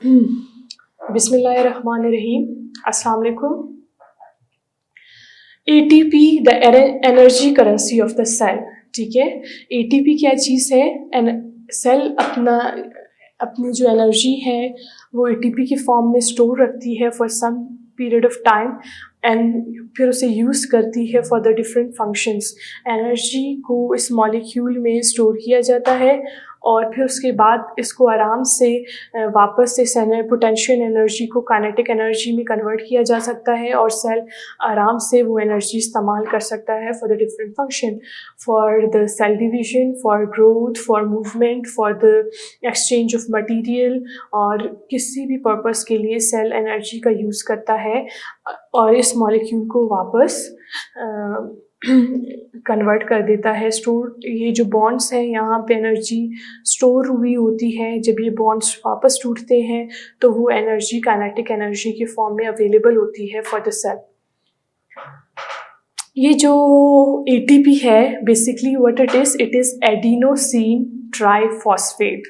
बिस्मिल्लाहिर्रहमानिर्रहीम। अस्सलाम वालेकुम। ATP the energy currency of the cell. ठीक है, एटीपी क्या चीज़ है? सेल अपनी जो एनर्जी है वो एटीपी के फॉर्म में स्टोर रखती है for some period of time and फिर उसे यूज़ करती है for the different functions. Energy को इस मॉलिक्यूल में स्टोर किया जाता है और फिर उसके बाद इसको आराम से वापस से पोटेंशियल एनर्जी को काइनेटिक एनर्जी में कन्वर्ट किया जा सकता है और सेल आराम से वो एनर्जी इस्तेमाल कर सकता है for the different function, for the cell division, for growth, for movement, for the exchange of material और किसी भी पर्पस के लिए सेल एनर्जी का यूज़ करता है और इस मॉलिक्यूल को वापस कन्वर्ट कर देता है। स्टोर ये जो बॉन्ड्स हैं यहाँ पे एनर्जी स्टोर हुई होती है। जब ये बॉन्ड्स वापस टूटते हैं तो वो एनर्जी काइनेटिक एनर्जी के फॉर्म में अवेलेबल होती है फॉर द सेल। ये जो एटीपी है basically what it is adenosine triphosphate.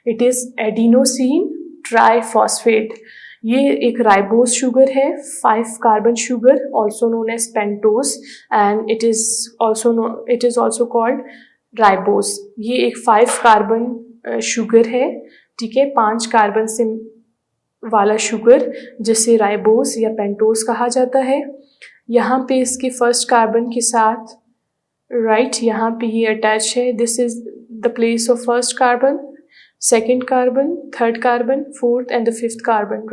It is adenosine triphosphate. ये एक राइबोस शुगर है, 5 carbon sugar, also known as pentose and it is also called ribose. ये एक 5 कार्बन शुगर है, ठीक है, 5 कार्बन से वाला शुगर जिसे राइबोस या पेंटोस कहा जाता है। यहाँ पे इसके फर्स्ट कार्बन के साथ यहाँ पे ये अटैच है। This is the place of first carbon, second carbon, third carbon, fourth and the fifth carbon,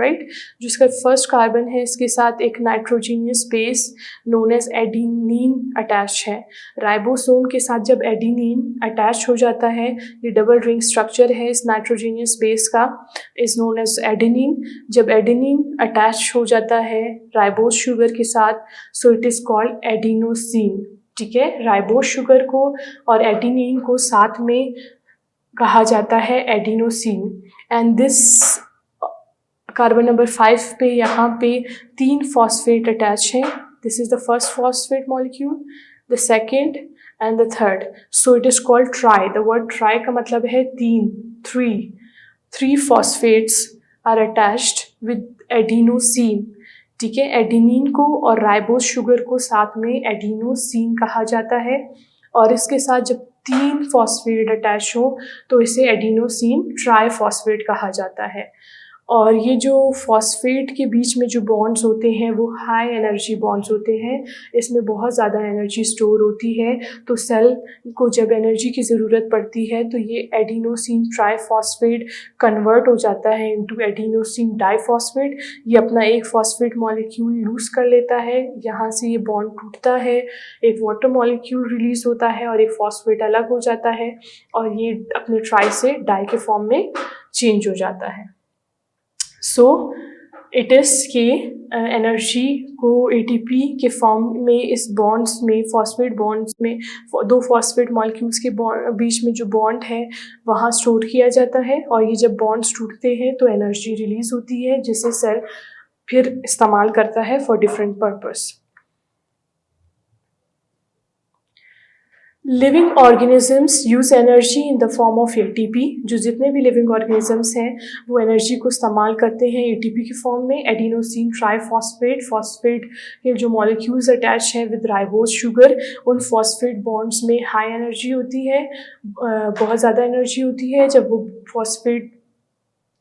जो इसका फर्स्ट कार्बन है इसके साथ एक nitrogenous base known as adenine attach है। राइबोसोम के साथ जब एडिनिन अटैच हो जाता है, ये डबल रिंग स्ट्रक्चर है इस नाइट्रोजीनियस बेस का, इज नोन एज एडिनिन। जब एडिनिन अटैच हो जाता है राइबोस शुगर के साथ, so it is called adenosine. ठीक है, राइबोस शुगर को और एडिनिन को साथ में कहा जाता है adenosine. And this carbon number 5 पे यहाँ पे 3 फॉस्फेट अटैच हैं। This is the first phosphate molecule, the second and the third, so it is called tri. The word tri का मतलब है 3 phosphates are attached with adenosine. ठीक है, adenine को और राइबोस शुगर को साथ में एडिनोसिन कहा जाता है और इसके साथ जब 3 फॉस्फेट अटैच हो तो इसे एडिनोसिन ट्राइफॉस्फेट कहा जाता है। और ये जो फॉस्फेट के बीच में जो बॉन्ड्स होते हैं वो हाई एनर्जी बॉन्ड्स होते हैं, इसमें बहुत ज़्यादा एनर्जी स्टोर होती है। तो सेल को जब एनर्जी की ज़रूरत पड़ती है तो ये एडिनोसिन ट्राइफॉस्फेट कन्वर्ट हो जाता है इनटू एडिनोसिन डाइफॉस्फेट। ये अपना एक फॉस्फेट मॉलिक्यूल लूज़ कर लेता है, यहाँ से ये बॉन्ड टूटता है, एक वाटर मॉलिक्यूल रिलीज होता है और एक फॉस्फेट अलग हो जाता है और ये अपने ट्राई से डाई के फॉर्म में चेंज हो जाता है। सो इट इज़ के एनर्जी को एटीपी के फॉर्म में इस बॉन्ड्स में, फॉस्फेट बॉन्ड्स में, 2 फॉस्फेट मॉलिक्यूल्स के बीच में जो बॉन्ड है वहाँ स्टोर किया जाता है और ये जब बॉन्ड्स टूटते हैं तो एनर्जी रिलीज होती है जिसे सेल फिर इस्तेमाल करता है for different purpose. Living organisms use energy in the form of ATP. जो जितने भी लिविंग ऑर्गेनिजम्स हैं वो एनर्जी को इस्तेमाल करते हैं एटीपी के फॉर्म में। एडिनोसिन ट्राइफॉस्फेट, फॉस्फेट के जो मॉलिक्यूल्स अटैच हैं विद राइबोस शुगर, उन फॉस्फेट बॉन्ड्स में हाई एनर्जी होती है, बहुत ज़्यादा एनर्जी होती है। जब वो फॉस्फेट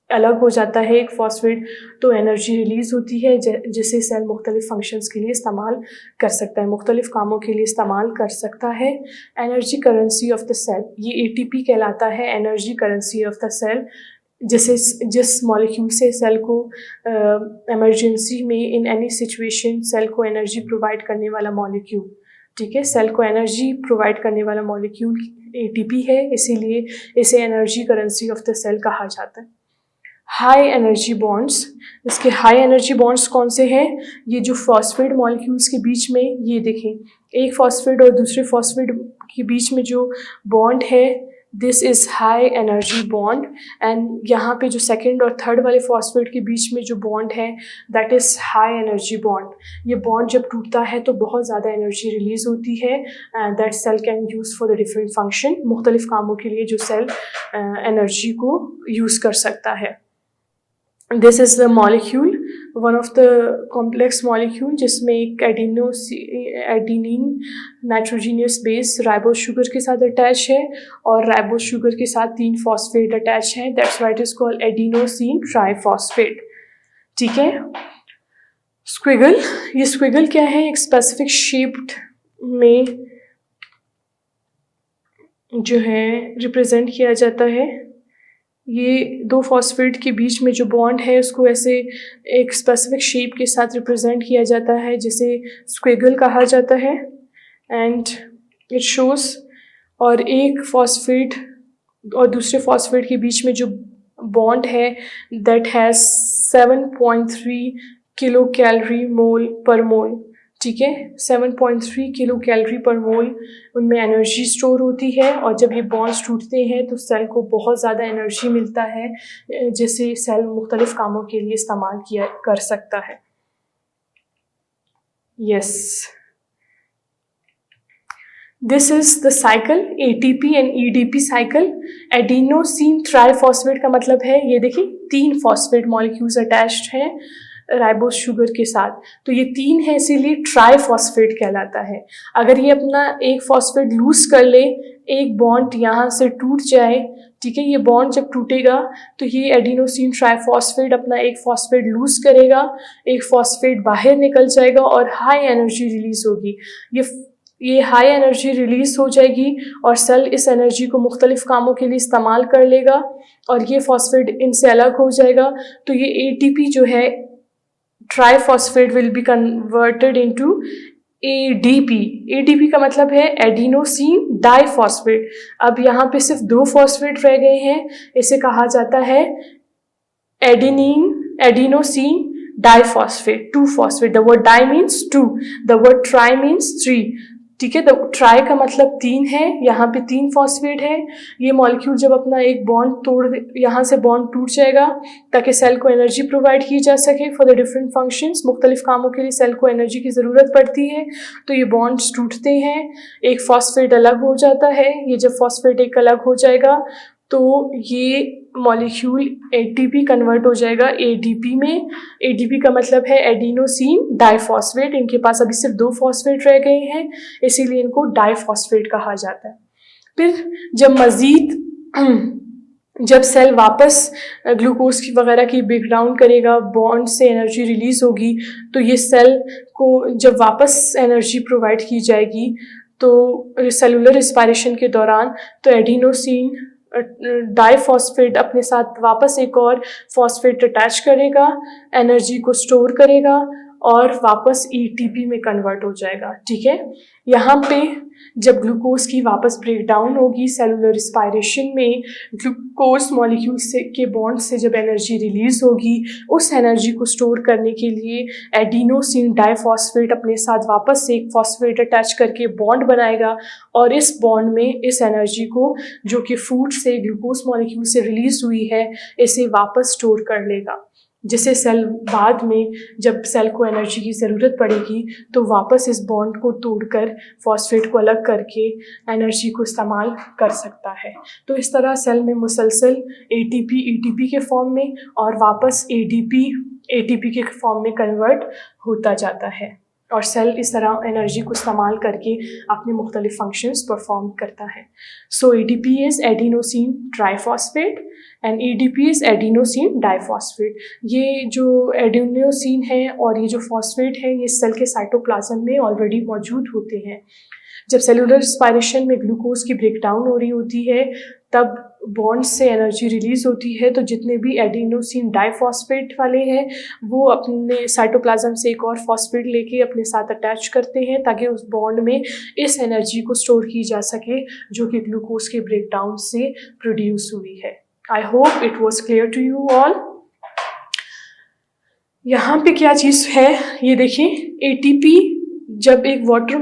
अलग हो जाता है एक फॉस्फेट तो एनर्जी रिलीज़ होती है जिसे सेल मुख्तलिफ फंक्शंस के लिए इस्तेमाल कर सकता है, मुख्तलिफ कामों के लिए इस्तेमाल कर सकता है। Energy currency of the cell, ये एटीपी कहलाता है energy currency of the cell, जिस मॉलिक्यूल से सेल को इमरजेंसी में इन एनी सिचुएशन सेल को एनर्जी प्रोवाइड करने वाला मॉलिक्यूल। ठीक है, सेल को एनर्जी प्रोवाइड करने वाला मॉलिक्यूल एटीपी है, इसीलिए इसे energy currency of the cell कहा जाता है। हाई एनर्जी बॉन्ड्स, इसके हाई एनर्जी बॉन्ड्स कौन से हैं? ये जो फॉस्फेट मॉलिक्यूल्स के बीच में, ये देखें, एक फॉस्फेट और दूसरे फॉस्फेट के बीच में जो बॉन्ड है, this is high energy bond. And यहाँ पे जो सेकंड और थर्ड वाले फॉस्फेट के बीच में जो बॉन्ड है that is high energy bond. ये बॉन्ड जब टूटता है तो बहुत ज़्यादा एनर्जी रिलीज़ होती है that cell can use for the different function, मुख्तलिफ कामों के लिए जो सेल एनर्जी को यूज़ कर सकता है। This is the molecule, one of the complex molecule जिसमें एक adenine nitrogenous base ribose sugar के साथ अटैच है और राइबोस शुगर के साथ 3 फॉस्फेट अटैच है। That's why it is called adenosine triphosphate. ठीक है। स्क्विगल, ये स्क्विगल क्या है? एक स्पेसिफिक शेप्ड में जो है रिप्रेजेंट किया जाता है। ये 2 फॉस्फेट के बीच में जो बॉन्ड है उसको ऐसे एक स्पेसिफिक शेप के साथ रिप्रेजेंट किया जाता है जिसे स्क्विगल कहा जाता है। एंड इट शोज, और एक फॉस्फेट और दूसरे फॉस्फेट के बीच में जो बॉन्ड है दैट हैज़ 7.3 किलो कैलोरी मोल पर मोल। ठीक है, 7.3 किलो कैलोरी पर मोल उनमें एनर्जी स्टोर होती है और जब ये बॉन्ड्स टूटते हैं तो सेल को बहुत ज़्यादा एनर्जी मिलता है जिसे सेल मुख्तलिफ कामों के लिए इस्तेमाल किया कर सकता है। Yes, this is the cycle ATP and EDP cycle. Adenosine triphosphate का मतलब है, ये देखिए 3 फॉस्फेट मॉलिक्यूल्स अटैच्ड हैं राइबोस शुगर के साथ, तो ये 3 है इसीलिए ट्राइफॉस्फेट कहलाता है। अगर ये अपना एक फॉस्फेट लूज कर ले, एक बॉन्ड यहाँ से टूट जाए, ठीक है, ये बॉन्ड जब टूटेगा तो ये एडिनोसिन ट्राइफॉस्फेट अपना एक फॉस्फेट लूज करेगा, एक फॉस्फेट बाहर निकल जाएगा और हाई एनर्जी रिलीज होगी। ये हाई एनर्जी रिलीज हो जाएगी और सेल इस एनर्जी को मुख्तलिफ कामों के लिए इस्तेमाल कर लेगा और ये फॉस्फेट इनसे अलग हो जाएगा। तो ये ATP जो है triphosphate will be converted into ADP। ADP का मतलब है एडिनोसिन डाइफॉस्फेट। अब यहाँ पे सिर्फ 2 फॉस्फेट रह गए हैं, इसे कहा जाता है adenosine diphosphate, 2 phosphate. The word di means 2, the word tri means 3। ठीक है, द ट्राई का मतलब 3 है, यहाँ पे 3 फॉस्फेट है। ये मॉलिक्यूल जब अपना एक बॉन्ड यहाँ से बॉन्ड टूट जाएगा ताकि सेल को एनर्जी प्रोवाइड की जा सके फॉर द डिफरेंट फंक्शंस। मुख्तलिफ कामों के लिए सेल को एनर्जी की ज़रूरत पड़ती है, तो ये बॉन्ड्स टूटते हैं, एक फॉस्फेट अलग हो जाता है। ये जब फॉस्फेट एक अलग हो जाएगा तो ये मॉलिक्यूल ATP कन्वर्ट हो जाएगा ADP में। ADP का मतलब है एडिनोसिन डाइफॉस्फेट। इनके पास अभी सिर्फ 2 फॉस्फेट रह गए हैं, इसीलिए इनको डाइफॉस्फेट कहा जाता है। फिर जब सेल वापस ग्लूकोज की वगैरह की ब्रेक डाउन करेगा, बॉन्ड से एनर्जी रिलीज होगी, तो ये सेल को जब वापस एनर्जी प्रोवाइड की जाएगी तो सेलुलर रिस्पायरेशन के दौरान, तो एडिनोसिन डाइफॉस्फेट अपने साथ वापस एक और फॉस्फेट अटैच करेगा, एनर्जी को स्टोर करेगा और वापस ATP में कन्वर्ट हो जाएगा। ठीक है, यहाँ पे जब ग्लूकोज की वापस ब्रेक डाउन होगी सेलुलर रिस्पायरेशन में, ग्लूकोज मॉलिक्यूल से के बॉन्ड से जब एनर्जी रिलीज होगी, उस एनर्जी को स्टोर करने के लिए एडिनोसिन डाइफॉस्फेट अपने साथ वापस से एक फॉस्फेट अटैच करके बॉन्ड बनाएगा और इस बॉन्ड में इस एनर्जी को, जो कि फूड से ग्लूकोज मॉलिक्यूल से रिलीज हुई है, इसे वापस स्टोर कर लेगा, जिससे सेल बाद में जब सेल को एनर्जी की ज़रूरत पड़ेगी तो वापस इस बॉन्ड को तोड़कर फॉस्फेट को अलग करके एनर्जी को इस्तेमाल कर सकता है। तो इस तरह सेल में मुसलसल ATP ETP के फॉर्म में और वापस ATP के फॉर्म में कन्वर्ट होता जाता है और सेल इस तरह एनर्जी को इस्तेमाल करके अपने मुख्तलिफ फंक्शंस परफॉर्म करता है। सो ATP is adenosine triphosphate and EDP is adenosine diphosphate. ये जो एडिनोसिन है और ये जो फॉस्फेट है, ये सेल के साइटोप्लाज्म में ऑलरेडी मौजूद होते हैं। जब सेलुलर रिस्पायरेशन में ग्लूकोज की ब्रेक डाउन हो रही होती है, तब बॉन्ड से एनर्जी रिलीज होती है, तो जितने भी एडिनोसिन डाइफॉस्फेट वाले हैं वो अपने साइटोप्लाज्म से एक और फॉस्फेट लेके अपने साथ अटैच करते हैं ताकि उस बॉन्ड में इस एनर्जी को स्टोर की जा सके जो कि ग्लूकोज के ब्रेक डाउन से प्रोड्यूस हुई है। I hope it was clear to you all. यहाँ पे क्या चीज़ है ये देखिए, ATP जब एक वाटर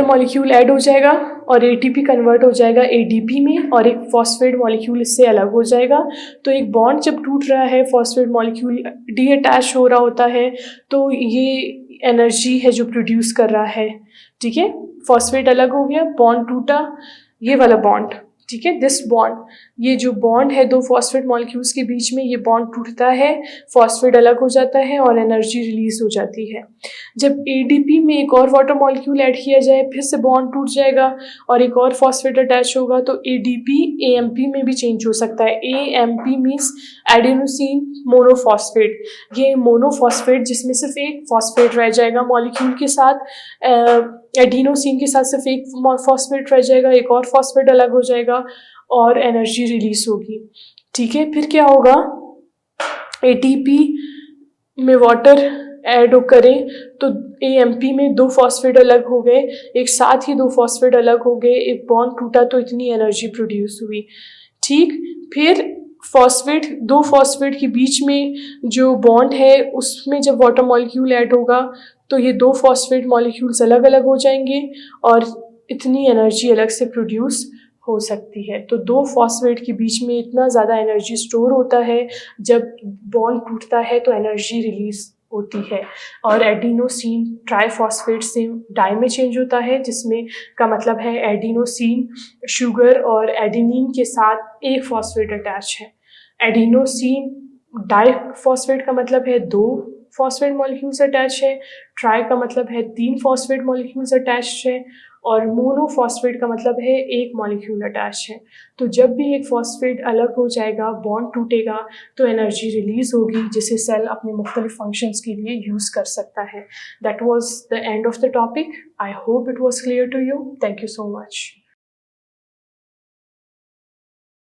मॉलिक्यूल ऐड हो जाएगा और ATP कन्वर्ट हो जाएगा ADP में और एक फॉस्फेट मॉलिक्यूल इससे अलग हो जाएगा। तो एक बॉन्ड जब टूट रहा है, फॉस्फेट मॉलिक्यूल डीअटैच हो रहा होता है, तो ये एनर्जी है जो प्रोड्यूस कर रहा है। ठीक है, फॉस्फेट अलग हो गया, बॉन्ड टूटा, ये वाला बॉन्ड, ठीक है। दिस बॉन्ड, ये जो बॉन्ड है दो फॉस्फेट मॉलिक्यूल्स के बीच में, ये बॉन्ड टूटता है, फॉस्फेट अलग हो जाता है और एनर्जी रिलीज हो जाती है। जब एडीपी में एक और वाटर मॉलिक्यूल ऐड किया जाए, फिर से बॉन्ड टूट जाएगा और एक और फॉस्फेट अटैच होगा, तो एडीपी एएमपी में भी चेंज हो सकता है। AMP means adenosine monophosphate. ये मोनोफॉस्फेट जिसमें सिर्फ एक फॉस्फेट रह जाएगा मॉलिक्यूल के साथ, एडिनोसिन के साथ सिर्फ एक फॉस्फेट रह जाएगा, एक और फॉस्फेट अलग हो जाएगा और एनर्जी रिलीज होगी। ठीक है, फिर क्या होगा, एटीपी में वाटर ऐड करें तो एएमपी में दो फॉस्फेट अलग हो गए, एक साथ ही दो फॉस्फेट अलग हो गए, एक बॉन्ड टूटा तो इतनी एनर्जी प्रोड्यूस हुई। ठीक, फिर फॉस्फेट, दो फॉस्फेट के बीच में जो बॉन्ड है उसमें जब वाटर मॉलिक्यूल ऐड होगा तो ये दो फॉस्फेट मॉलिक्यूल्स अलग अलग हो जाएंगे और इतनी एनर्जी अलग से प्रोड्यूस हो सकती है। तो दो फॉस्फेट के बीच में इतना ज़्यादा एनर्जी स्टोर होता है, जब बॉन्ड टूटता है तो एनर्जी रिलीज होती है। और एडिनोसिन ट्राइफॉस्फेट से डाई में चेंज होता है, जिसमें का मतलब है एडिनोसिन शुगर और एडेनिन के साथ एक फॉस्फेट अटैच है। एडिनोसिन डाइफॉस्फेट का मतलब है दो फॉस्फेट मॉलिक्यूल्स अटैच है, ट्राई का मतलब है तीन फॉस्फेट मॉलिक्यूल्स अटैच है और मोनोफॉस्फेट का मतलब है एक मॉलिक्यूल अटैच है। तो जब भी एक फॉस्फेट अलग हो जाएगा, बॉन्ड टूटेगा, तो एनर्जी रिलीज होगी जिसे सेल अपने मुख्तलिफ फंक्शंस के लिए यूज़ कर सकता है। That was the end of the topic. I hope it was clear to you. Thank you so much.